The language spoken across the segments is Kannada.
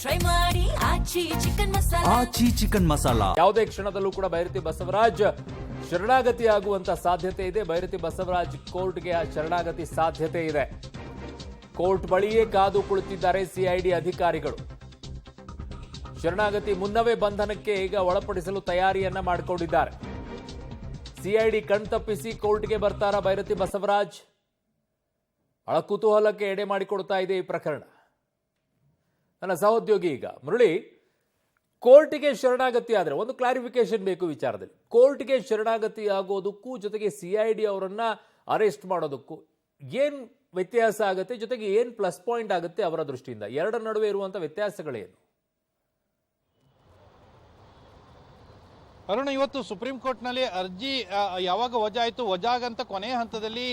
ಟ್ರೈ ಮಾಡಿ ಆಚಿ ಚಿಕನ್ ಮಸಾಲ. ಆಚಿ ಚಿಕನ್ ಮಸಾಲ. ಯಾವುದೇ ಕ್ಷಣದಲ್ಲೂ ಕೂಡ ಬೈರತಿ ಬಸವರಾಜ್ ಶರಣಾಗತಿ ಆಗುವಂತ ಸಾಧ್ಯತೆ ಇದೆ. ಬೈರತಿ ಬಸವರಾಜ್ ಕೋರ್ಟ್ಗೆ ಆ ಶರಣಾಗತಿ ಸಾಧ್ಯತೆ ಇದೆ. ಕೋರ್ಟ್ ಬಳಿಯೇ ಕಾದು ಕುಳಿತಿದ್ದಾರೆ ಸಿಐಡಿ ಅಧಿಕಾರಿಗಳು. ಶರಣಾಗತಿ ಮುನ್ನವೇ ಬಂಧನಕ್ಕೆ ಈಗ ಒಳಪಡಿಸಲು ತಯಾರಿಯನ್ನ ಮಾಡಿಕೊಂಡಿದ್ದಾರೆ. ಸಿಐಡಿ ಕಣ್ತಪ್ಪಿಸಿ ಕೋರ್ಟ್ಗೆ ಬರ್ತಾರಾ ಬೈರತಿ ಬಸವರಾಜ್? ಬಹಳ ಕುತೂಹಲಕ್ಕೆ ಎಡೆ ಮಾಡಿಕೊಡ್ತಾ ಇದೆ ಈ ಪ್ರಕರಣ. ನನ್ನ ಸಹೋದ್ಯೋಗಿ ಈಗ ಮುರಳಿ, ಕೋರ್ಟ್ಗೆ ಶರಣಾಗತಿ ಆದರೆ ಒಂದು ಕ್ಲಾರಿಫಿಕೇಶನ್ ಬೇಕು ವಿಚಾರದಲ್ಲಿ. ಕೋರ್ಟ್ಗೆ ಶರಣಾಗತಿ ಆಗೋದಕ್ಕೂ ಜೊತೆಗೆ ಸಿಐಡಿ ಅವರನ್ನ ಅರೆಸ್ಟ್ ಮಾಡೋದಕ್ಕೂ ಏನ್ ವ್ಯತ್ಯಾಸ ಆಗುತ್ತೆ, ಜೊತೆಗೆ ಏನ್ ಪ್ಲಸ್ ಪಾಯಿಂಟ್ ಆಗುತ್ತೆ ಅವರ ದೃಷ್ಟಿಯಿಂದ? ಎರಡರ ನಡುವೆ ಇರುವಂತಹ ವ್ಯತ್ಯಾಸಗಳೇನು? ಅರುಣ್, ಇವತ್ತು ಸುಪ್ರೀಂ ಕೋರ್ಟ್ನಲ್ಲಿ ಅರ್ಜಿ ಯಾವಾಗ ವಜಾ ಆಯಿತು, ವಜಾಗಂತ ಕೊನೆಯ ಹಂತದಲ್ಲಿ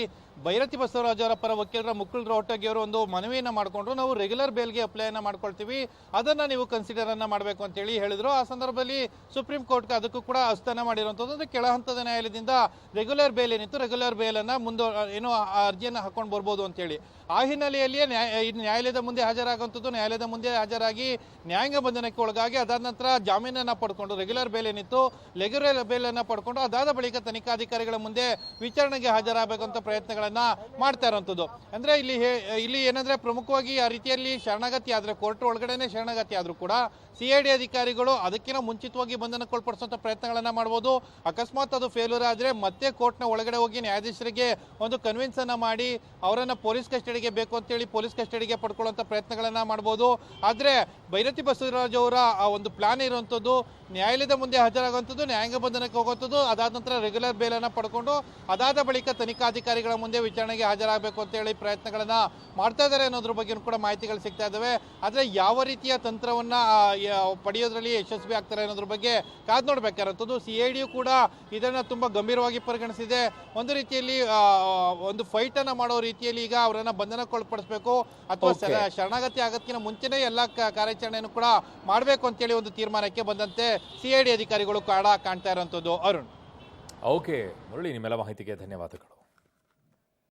ಬೈರತಿ ಬಸವರಾಜ್ ಅವರ ಪರ ವಕೀಲರ ಮುಕುಲ್ ರೋಹಟಗಿ ಅವರು ಒಂದು ಮನವಿಯನ್ನ ಮಾಡಿಕೊಂಡ್ರು. ನಾವು ರೆಗ್ಯುಲರ್ ಬೇಲ್ಗೆ ಅಪ್ಲೈನ ಮಾಡ್ಕೊಳ್ತೀವಿ, ಅದನ್ನ ನೀವು ಕನ್ಸಿಡರ್ ಅನ್ನ ಮಾಡಬೇಕು ಅಂತ ಹೇಳಿ ಹೇಳಿದ್ರು. ಆ ಸಂದರ್ಭದಲ್ಲಿ ಸುಪ್ರೀಂ ಕೋರ್ಟ್ ಅದಕ್ಕೂ ಕೂಡ ಆಸ್ಥಾನ ಮಾಡಿರುವಂತದ್ದು. ಕೆಳ ಹಂತದ ನ್ಯಾಯಾಲಯದಿಂದ ರೆಗ್ಯುಲರ್ ಬೇಲ್ ಏನಿತ್ತು, ರೆಗ್ಯುಲರ್ ಬೇಲ್ ಅನ್ನ ಮುಂದೆ ಏನೋ ಅರ್ಜಿಯನ್ನು ಹಾಕೊಂಡು ಬರ್ಬೋದು ಅಂತ ಹೇಳಿ, ಆ ಹಿನ್ನೆಲೆಯಲ್ಲಿಯೇ ನ್ಯಾಯಾಲಯದ ಮುಂದೆ ಹಾಜರಾಗುವಂಥದ್ದು. ನ್ಯಾಯಾಲಯದ ಮುಂದೆ ಹಾಜರಾಗಿ ನ್ಯಾಯಾಂಗ ಬಂಧನಕ್ಕೆ ಒಳಗಾಗಿ ಅದಾದ ನಂತರ ಜಾಮೀನನ್ನ ಪಡ್ಕೊಂಡು, ರೆಗ್ಯುಲರ್ ಬೇಲ್ ಏನಿತ್ತು ರೆಗ್ಯುಲರ್ ಬೇಲ್ ಅನ್ನ ಪಡ್ಕೊಂಡು ಅದಾದ ಬಳಿಕ ತನಿಖಾಧಿಕಾರಿಗಳ ಮುಂದೆ ವಿಚಾರಣೆಗೆ ಹಾಜರಾಗಬೇಕಂತ ಪ್ರಯತ್ನಗಳನ್ನ ಮಾಡ್ತಾ ಇರುವಂತದ್ದು. ಅಂದ್ರೆ ಇಲ್ಲಿ ಏನಂದ್ರೆ ಪ್ರಮುಖವಾಗಿ ಆ ರೀತಿಯಲ್ಲಿ ಶರಣಾಗತಿ ಆದ್ರೆ, ಕೋರ್ಟ್ ಒಳಗಡೆನೆ ಶರಣಾಗತಿ ಆದ್ರೂ ಕೂಡ ಸಿಐಡಿ ಅಧಿಕಾರಿಗಳು ಅದಕ್ಕಿಂತ ಮುಂಚಿತವಾಗಿ ಬಂಧನಕ್ಕೊಳಪಡಿಸುವಂತ ಪ್ರಯತ್ನಗಳನ್ನ ಮಾಡಬಹುದು. ಅಕಸ್ಮಾತ್ ಅದು ಫೇಲ್ಯೂರ್ ಆದ್ರೆ ಮತ್ತೆ ಕೋರ್ಟ್ನ ಒಳಗಡೆ ಹೋಗಿ ನ್ಯಾಯಾಧೀಶರಿಗೆ ಒಂದು ಕನ್ವಿನ್ಸ್ ಅನ್ನ ಮಾಡಿ ಅವರನ್ನ ಪೊಲೀಸ್ ಕಸ್ಟಡಿಗೆ ಬೇಕು ಅಂತೇಳಿ ಪೊಲೀಸ್ ಕಸ್ಟಡಿಗೆ ಪಡ್ಕೊಳ್ಳುವಂತ ಪ್ರಯತ್ನಗಳನ್ನ ಮಾಡಬಹುದು. ಆದ್ರೆ ಬೈರತಿ ಬಸವರಾಜ್ ಅವರ ಒಂದು ಪ್ಲಾನ್ ಇರುವಂತದ್ದು ನ್ಯಾಯಾಲಯದ ಮುಂದೆ ಹಾಜರಾಗುವಂಥದ್ದು, ನ್ಯಾಯಾಂಗ ಬಂಧನಕ್ಕೆ ಹೋಗುವಂಥದ್ದು, ಅದಾದ ನಂತರ ರೆಗ್ಯುಲರ್ ಬೇಲ್ ಅನ್ನ ಪಡ್ಕೊಂಡು ಅದಾದ ಬಳಿಕ ತನಿಖಾಧಿಕಾರಿಗಳ ಮುಂದೆ ವಿಚಾರಣೆಗೆ ಹಾಜರಾಗಬೇಕು ಅಂತ ಹೇಳಿ ಪ್ರಯತ್ನಗಳನ್ನ ಮಾಡ್ತಾ ಇದ್ದಾರೆ ಅನ್ನೋದ್ರ ಬಗ್ಗೆ ಕೂಡ ಮಾಹಿತಿಗಳು ಸಿಗ್ತಾ ಇದಾವೆ. ಆದ್ರೆ ಯಾವ ರೀತಿಯ ತಂತ್ರವನ್ನ ಪಡೆಯೋದ್ರಲ್ಲಿ ಯಶಸ್ವಿ ಆಗ್ತಾರೆ ಅನ್ನೋದ್ರ ಬಗ್ಗೆ ಕಾದ್ ನೋಡ್ಬೇಕಾರಂಥದ್ದು. ಸಿಐಡಿಯು ಕೂಡ ಇದನ್ನ ತುಂಬಾ ಗಂಭೀರವಾಗಿ ಪರಿಗಣಿಸಿದೆ. ಒಂದು ರೀತಿಯಲ್ಲಿ ಒಂದು ಫೈಟ್ ಅನ್ನ ಮಾಡೋ ರೀತಿಯಲ್ಲಿ ಈಗ ಅವರನ್ನ ಬಂಧನಕ್ಕೊಳಪಡಿಸಬೇಕು ಅಥವಾ ಶರಣಾಗತಿ ಆಗೋದಕ್ಕಿಂತ ಮುಂಚೆನೇ ಎಲ್ಲಾ ಕಾರ್ಯಾಚರಣೆಯನ್ನು ಕೂಡ ಮಾಡಬೇಕು ಅಂತೇಳಿ ಒಂದು ತೀರ್ಮಾನಕ್ಕೆ ಬಂದಂತೆ ಸಿಐಡಿ ಅಧಿಕಾರಿಗಳು ಕಾಣ್ತಾ ಇರುವಂತದ್ದು. ಅರುಣ್. ಓಕೆ ಮುರಳಿ, ನಿಮ್ಮೆಲ್ಲ ಮಾಹಿತಿಗೆ ಧನ್ಯವಾದಗಳು.